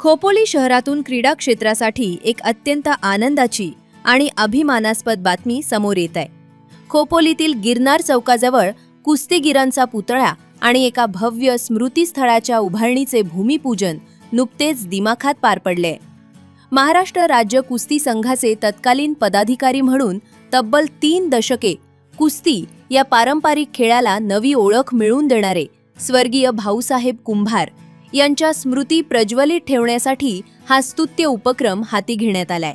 खोपोली शहरातून क्रीडा क्षेत्रासाठी एक अत्यंत आनंदाची आणि अभिमानास्पद बातमी समोर येत आहे। खोपोलीतील गिरनार चौकाजवळ कुस्तीगिरांचा पुतळा आणि एका भव्य स्मृतीस्थळाच्या उभारणीचे भूमिपूजन नुकतेच दिमाखात पार पडले। महाराष्ट्र राज्य कुस्ती संघाचे तत्कालीन पदाधिकारी म्हणून तब्बल 3 दशके कुस्ती या पारंपरिक खेळाला नवी ओळख मिळवून देणारे स्वर्गीय भाऊसाहेब कुंभार यांच्या स्मृती प्रज्वलित ठेवण्यासाठी हा स्तुत्य उपक्रम हाती घेण्यात आलाय।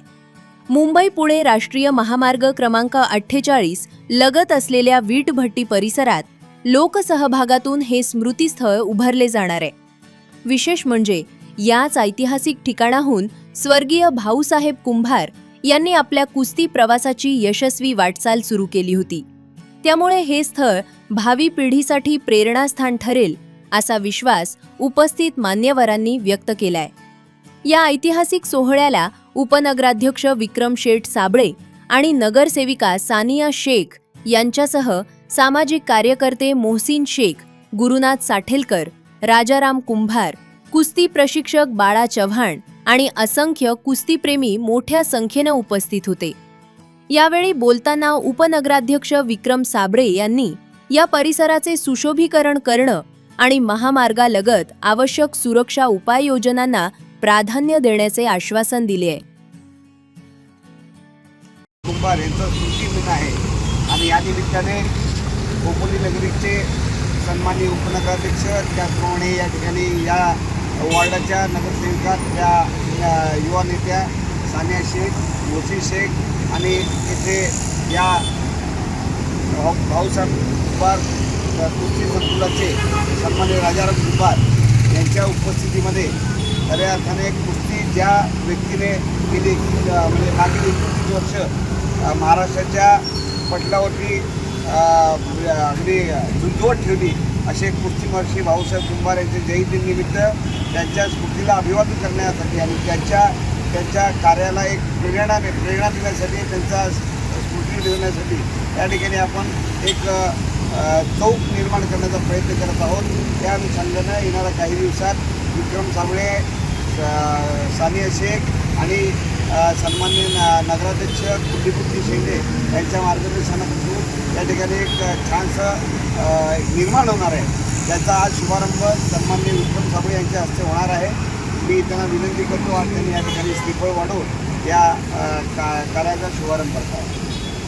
मुंबई पुणे राष्ट्रीय महामार्ग क्रमांक 48 लगत असलेल्या वीटभट्टी परिसरात लोकसहभागातून हे स्मृतीस्थळ उभारले जाणार आहे। विशेष म्हणजे याच ऐतिहासिक ठिकाणाहून स्वर्गीय भाऊसाहेब कुंभार यांनी आपल्या कुस्ती प्रवासाची यशस्वी वाटचाल सुरू केली होती। त्यामुळे हे स्थळ भावी पिढीसाठी प्रेरणास्थान ठरेल असा विश्वास उपस्थित मान्यवरांनी व्यक्त केलाय। या ऐतिहासिक सोहळ्याला उपनगराध्यक्ष विक्रम शेठ साबळे आणि नगरसेविका सानिया शेख यांच्यासह सामाजिक कार्यकर्ते मोहसिन शेख, गुरुनाथ साठेलकर, राजाराम कुंभार, कुस्ती प्रशिक्षक बाळा चव्हाण आणि असंख्य कुस्तीप्रेमी मोठ्या संख्येने उपस्थित होते। यावेळी बोलताना उपनगराध्यक्ष विक्रम साबळे यांनी या परिसराचे सुशोभीकरण करणं आणि महामार्गालगत आवश्यक सुरक्षा उपाययोजनांना प्राधान्य देण्याचे आश्वासन दिले आहे। कुंभार यांचा स्मृती दिन आहे आणि या निमित्ताने खोपोली नगरीचे सन्माननीय उपनगराध्यक्ष, त्याचप्रमाणे या ठिकाणी या वॉर्डाच्या नगरसेविका, त्या युवा नेत्या सानिया शेख, मोहसिन शेख आणि इथे या भाऊसाहेब कुंभार कुस्ती संकुलाचे सन्माननीय राजाराम कुंभार यांच्या उपस्थितीमध्ये खऱ्या अर्थाने कुस्ती ज्या व्यक्तीने गेली म्हणजे मागील 21 वर्ष महाराष्ट्राच्या पटलावरती अगदी झुंजवत ठेवली असे कुस्ती महर्षी भाऊसाहेब कुंभार यांच्या जयंतीनिमित्त त्यांच्या स्मृतीला अभिवादन करण्यासाठी आणि त्यांच्या कार्याला एक प्रेरणा देण्यासाठी, त्यांचा स्मृती देण्यासाठी या ठिकाणी आपण एक चौक निर्माण करण्याचा प्रयत्न करत आहोत। त्या अनुषंगाने येणाऱ्या काही दिवसात विक्रम साबळे, सानिया शेख आणि सन्माननीय नगराध्यक्ष कुलदीप शिंदे यांच्या मार्गदर्शनापासून या ठिकाणी एक छानसं निर्माण होणार आहे। त्याचा आज शुभारंभ सन्माननीय विक्रम साबळे यांच्या हस्ते होणार आहे। मी त्यांना विनंती करतो आणि त्यांनी या ठिकाणी श्रीफळ वाढवून या कार्याचा शुभारंभ करतो।